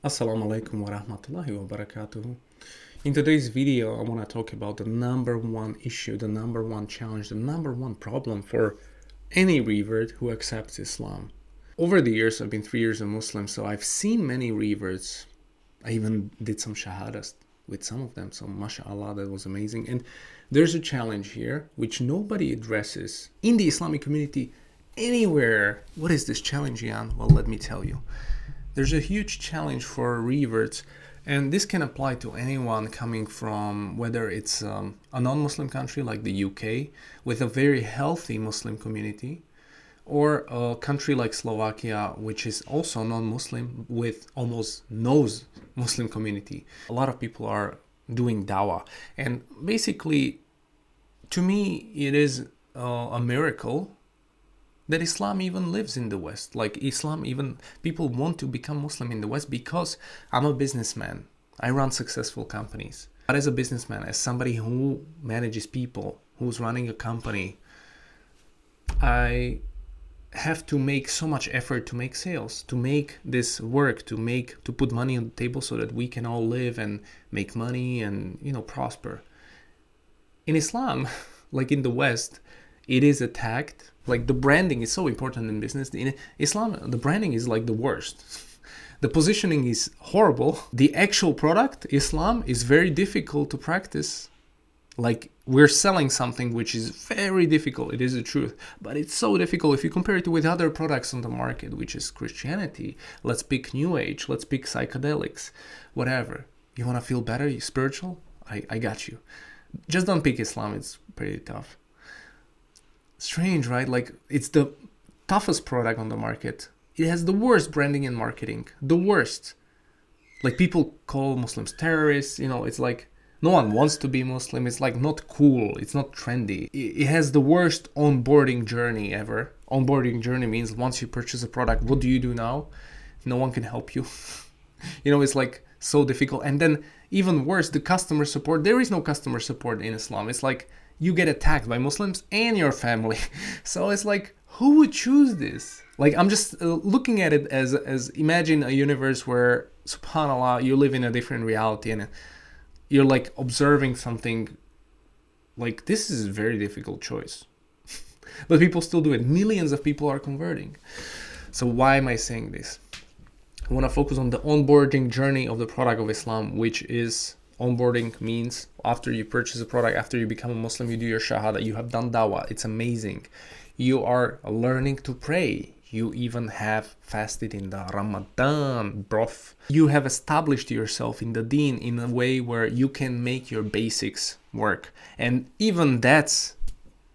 Assalamu alaikum wa rahmatullahi wa barakatuhu. In today's video, I want to talk about the number one issue, the number one challenge, the number one problem for any revert who accepts Islam. Over the years, I've been 3 years a Muslim, so I've seen many reverts. I even did some shahadas with some of them, so mashallah, that was amazing. And there's a challenge here which nobody addresses in the Islamic community anywhere. What is this challenge, Jan? Well, let me tell you. There's a huge challenge for reverts, and this can apply to anyone coming from, whether it's a non-Muslim country like the UK with a very healthy Muslim community, or a country like Slovakia, which is also non-Muslim with almost no Muslim community. A lot of people are doing dawah, and basically, to me, it is a miracle that Islam even lives in the West. Like Islam, even people want to become Muslim in the West because I'm a businessman. I run successful companies. But as a businessman, as somebody who manages people, who's running a company, I have to make so much effort to make sales, to make this work, to put money on the table so that we can all live and make money and, prosper. In Islam, like in the West, it is attacked. Like the branding is so important in business. In Islam, the branding is like the worst. The positioning is horrible. The actual product, Islam, is very difficult to practice. Like we're selling something which is very difficult. It is the truth. But it's so difficult if you compare it with other products on the market, which is Christianity. Let's pick New Age. Let's pick psychedelics. Whatever. You want to feel better? You spiritual? I got you. Just don't pick Islam. It's pretty tough. Strange, right? Like it's the toughest product on the market. It has the worst branding and marketing. The worst. Like people call Muslims terrorists. It's like no one wants to be Muslim. It's like not cool. It's not trendy. It has the worst onboarding journey ever. Onboarding journey means once you purchase a product, what do you do now? No one can help you. It's like so difficult. And then even worse, the customer support. There is no customer support in Islam. It's like you get attacked by Muslims and your family. So it's like, who would choose this? Like, I'm just looking at it as imagine a universe where, subhanAllah, you live in a different reality and you're like observing something. Like, this is a very difficult choice. But people still do it. Millions of people are converting. So why am I saying this? I want to focus on the onboarding journey of the product of Islam, which is onboarding means after you purchase a product, after you become a Muslim, you do your shahada, you have done dawah. It's amazing. You are learning to pray. You even have fasted in the Ramadan, broth. You have established yourself in the deen in a way where you can make your basics work. And even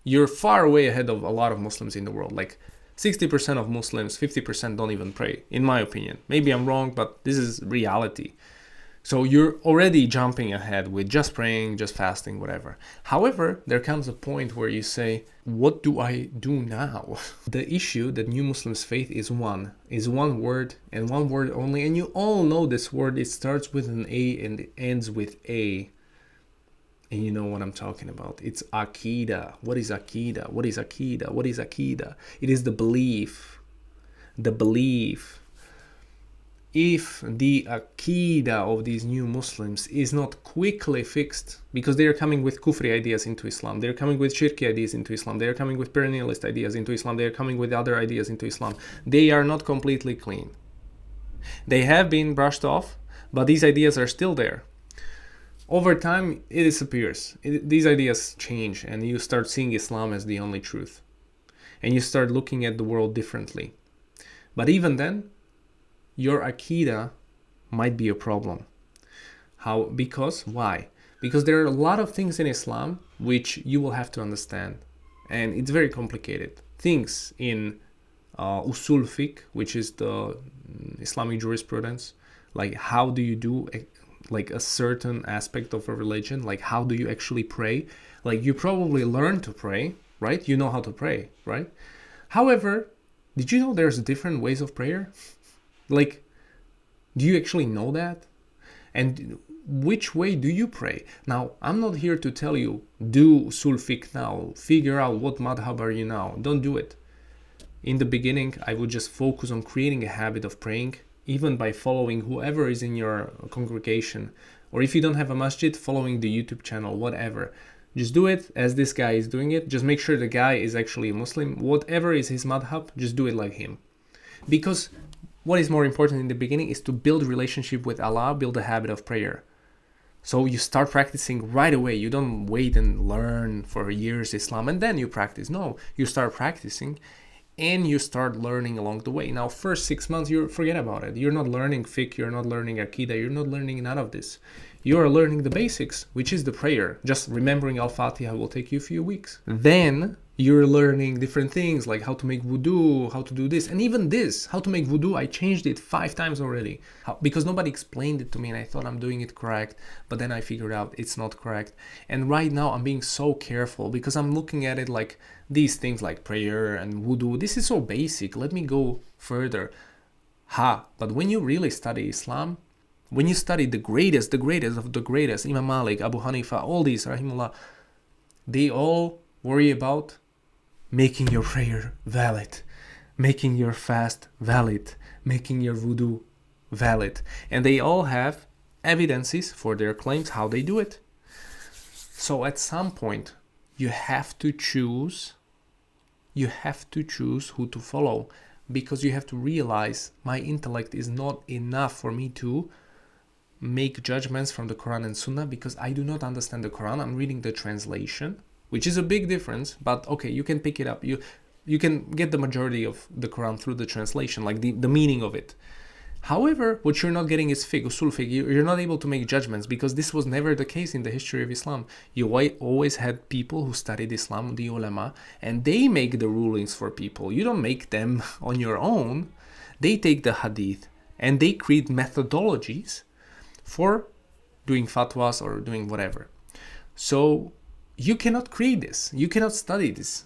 you're far way ahead of a lot of Muslims in the world. Like 60% of Muslims, 50% don't even pray, in my opinion. Maybe I'm wrong, but this is reality. So you're already jumping ahead with just praying, just fasting, whatever. However, there comes a point where you say, what do I do now? The issue that new Muslims face is one word and one word only. And you all know this word. It starts with an A and it ends with A. And you know what I'm talking about. It's Aqidah. What is Aqidah? What is Aqidah? What is Aqidah? It is the belief. The belief. If the Aqidah of these new Muslims is not quickly fixed, because they are coming with Kufri ideas into Islam, they're coming with Shirki ideas into Islam, they're coming with perennialist ideas into Islam, they're coming with other ideas into Islam, they are not completely clean. They have been brushed off, but these ideas are still there. Over time, it disappears. These ideas change, and you start seeing Islam as the only truth. And you start looking at the world differently. But even then, your Aqidah might be a problem. How? Because? Why? Because there are a lot of things in Islam which you will have to understand. And it's very complicated. Things in usul fiqh, which is the Islamic jurisprudence, like how do you do like a certain aspect of a religion, like how do you actually pray? Like you probably learn to pray, right? You know how to pray, right? However, did you know there's different ways of prayer? Like, do you actually know that? And which way do you pray? Now, I'm not here to tell you, do usul fiqh now, figure out what madhab are you now. Don't do it. In the beginning, I would just focus on creating a habit of praying even by following whoever is in your congregation, or if you don't have a masjid, following the YouTube channel, whatever. Just do it as this guy is doing it. Just make sure the guy is actually a Muslim. Whatever is his madhab, just do it like him. Because what is more important in the beginning is to build relationship with Allah, build a habit of prayer. So you start practicing right away. You don't wait and learn for years Islam and then you practice. No, you start practicing and you start learning along the way. Now, first 6 months, you forget about it. You're not learning fiqh, you're not learning aqidah, you're not learning none of this. You are learning the basics, which is the prayer. Just remembering Al-Fatiha will take you a few weeks. Then you're learning different things like how to make wudu, how to do this, and even this, how to make wudu. I changed it 5 times already because nobody explained it to me and I thought I'm doing it correct, but then I figured out it's not correct. And right now I'm being so careful because I'm looking at it like these things like prayer and wudu. This is so basic. Let me go further. But when you really study Islam, when you study the greatest of the greatest, Imam Malik, Abu Hanifa, all these, rahimullah, they all worry about making your prayer valid, making your fast valid, making your wudu valid. And they all have evidences for their claims, how they do it. So at some point, you have to choose who to follow, because you have to realize my intellect is not enough for me to make judgments from the Quran and Sunnah, because I do not understand the Quran. I'm reading the translation, which is a big difference, but okay, you can pick it up. You can get the majority of the Quran through the translation, like the meaning of it. However, what you're not getting is fiqh, usul fiqh. You're not able to make judgments because this was never the case in the history of Islam. You always had people who studied Islam, the ulama, and they make the rulings for people. You don't make them on your own. They take the hadith and they create methodologies for doing fatwas or doing whatever. So you cannot create this. You cannot study this.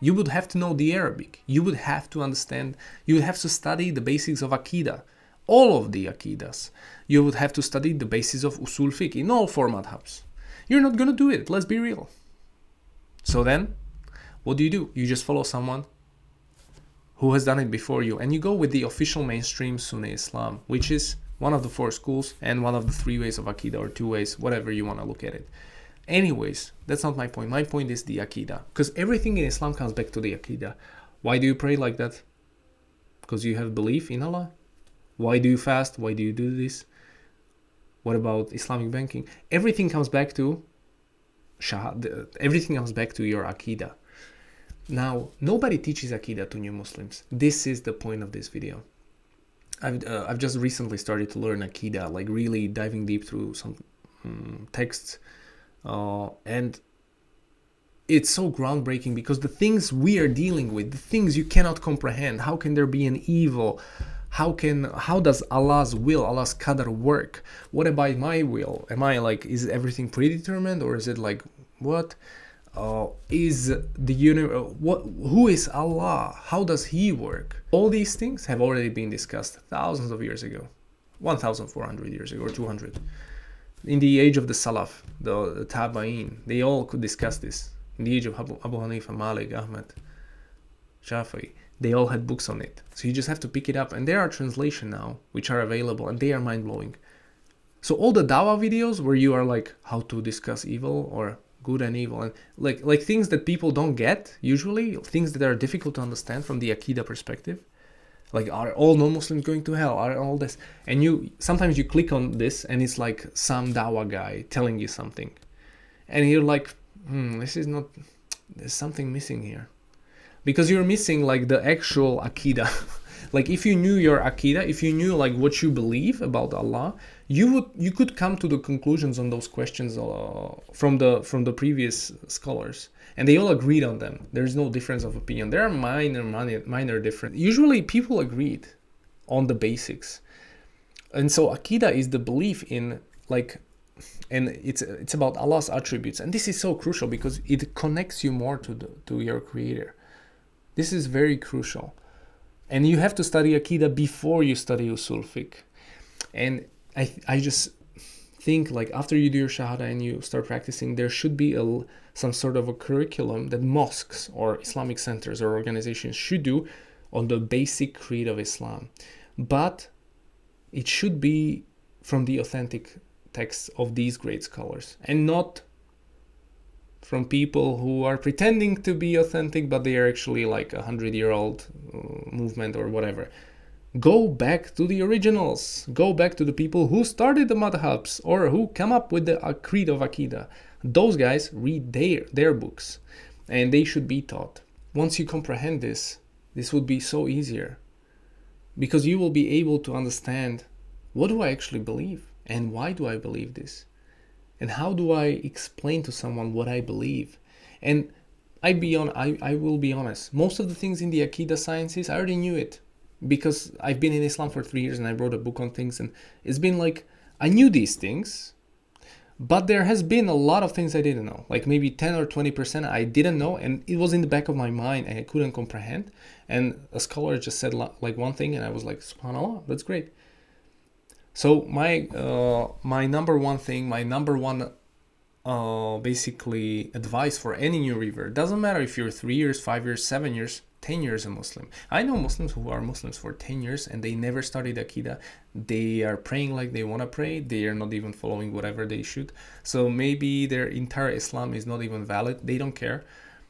You would have to know the Arabic. You would have to understand. You would have to study the basics of Aqidah. All of the Aqidas. You would have to study the basis of usul fiqh in all 4 madhabs. You're not going to do it. Let's be real. So then, what do? You just follow someone who has done it before you, and you go with the official mainstream Sunni Islam, which is one of the 4 schools and one of the 3 ways of Aqidah, or 2 ways, whatever you want to look at it. Anyways, that's not my point. My point is the Aqidah. Because everything in Islam comes back to the Aqidah. Why do you pray like that? Because you have belief in Allah. Why do you fast? Why do you do this? What about Islamic banking? Everything comes back to Shahad. Everything comes back to your Aqidah. Now, nobody teaches Aqidah to new Muslims. This is the point of this video. I've just recently started to learn Aqidah, like really diving deep through some texts. And it's so groundbreaking because the things we are dealing with, the things you cannot comprehend, how can there be an evil? How does Allah's will, Allah's qadr work? What about my will? Am I like, is everything predetermined, or is it like, what? Is the universe, who is Allah? How does he work? All these things have already been discussed thousands of years ago, 1,400 years ago, or 200. In the age of the Salaf, the Tabain, they all could discuss this. In the age of Abu Hanifa, Malik, Ahmed, Shafi'i, they all had books on it. So you just have to pick it up. And there are translations now, which are available, and they are mind-blowing. So all the dawah videos where you are like, how to discuss evil or good and evil, and like things that people don't get, usually, things that are difficult to understand from the Aqidah perspective. Like, are all non-Muslims going to hell? Are all this? And sometimes you click on this and it's like some dawah guy telling you something. And you're like, this is not, there's something missing here. Because you're missing like the actual Aqidah. Like if you knew your Aqidah, if you knew like what you believe about Allah, you could come to the conclusions on those questions from the previous scholars. And they all agreed on them. There's no difference of opinion. There are minor difference. Usually people agreed on the basics. And so Aqidah is the belief in like, and it's about Allah's attributes. And this is so crucial because it connects you more to your Creator. This is very crucial. And you have to study Aqidah before you study Usul Fiqh. And I just think like after you do your Shahada and you start practicing, there should be some sort of a curriculum that mosques or Islamic centers or organizations should do on the basic creed of Islam. But it should be from the authentic texts of these great scholars, and not from people who are pretending to be authentic, but they are actually like 100-year-old movement or whatever. Go back to the originals. Go back to the people who started the madhabs or who come up with the creed of Aqidah. Those guys read their books, and they should be taught. Once you comprehend this would be so easier, because you will be able to understand, what do I actually believe, and why do I believe this, and how do I explain to someone what I believe. And I will be honest, most of the things in the Aqidah sciences, I already knew it, because I've been in Islam for 3 years and I wrote a book on things, and it's been like, I knew these things, but there has been a lot of things I didn't know, like maybe 10 or 20% I didn't know, and it was in the back of my mind and I couldn't comprehend. And a scholar just said like one thing, and I was like, subhanallah, that's great. So my number one thing, my number one basically advice for any new revert, doesn't matter if you're 3 years, 5 years, 7 years, 10 years a Muslim. I know Muslims who are Muslims for 10 years and they never studied Aqidah. They are praying like they want to pray. They are not even following whatever they should. So maybe their entire Islam is not even valid. They don't care.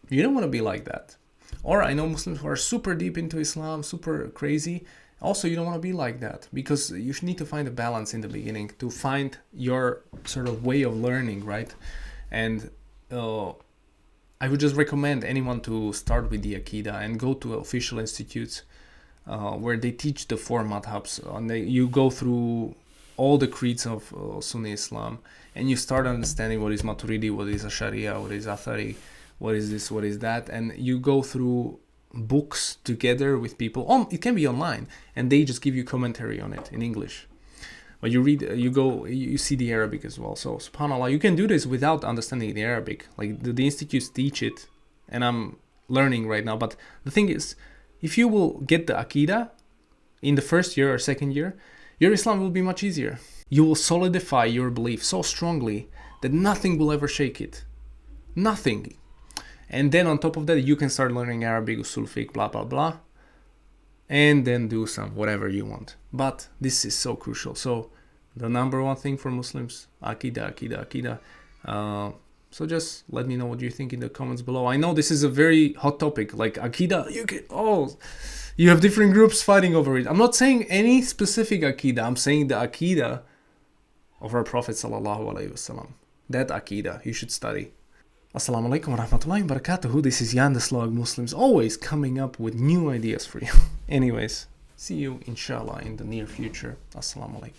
You don't want to be like that. Or I know Muslims who are super deep into Islam, super crazy. Also, you don't want to be like that, because you need to find a balance in the beginning to find your sort of way of learning, right? And I would just recommend anyone to start with the Aqidah and go to official institutes where they teach the 4 madhabs. And you go through all the creeds of Sunni Islam, and you start understanding what is Maturidi, what is Ashariya, what is Athari, what is this, what is that. And you go through books together with people. It can be online, and they just give you commentary on it in English. But you read, you see the Arabic as well. So subhanAllah, you can do this without understanding the Arabic. Like the institutes teach it, and I'm learning right now. But the thing is, if you will get the Aqidah in the first year or second year, your Islam will be much easier. You will solidify your belief so strongly that nothing will ever shake it. Nothing. And then on top of that, you can start learning Arabic, usul fiqh, blah, blah, blah. And then do some whatever you want. But this is so crucial. So the number one thing for Muslims, Aqidah, Aqidah, Aqidah. So just let me know what you think in the comments below. I know this is a very hot topic, like Aqidah. You have different groups fighting over it. I'm not saying any specific Aqidah. I'm saying the Aqidah of our Prophet sallallahu alaihi wasallam. That Aqidah you should study. Assalamu alaikum wa rahmatullahi wa barakatuhu. This is Jan the Slog Muslims, always coming up with new ideas for you. Anyways, see you inshallah in the near future. Assalamu alaikum.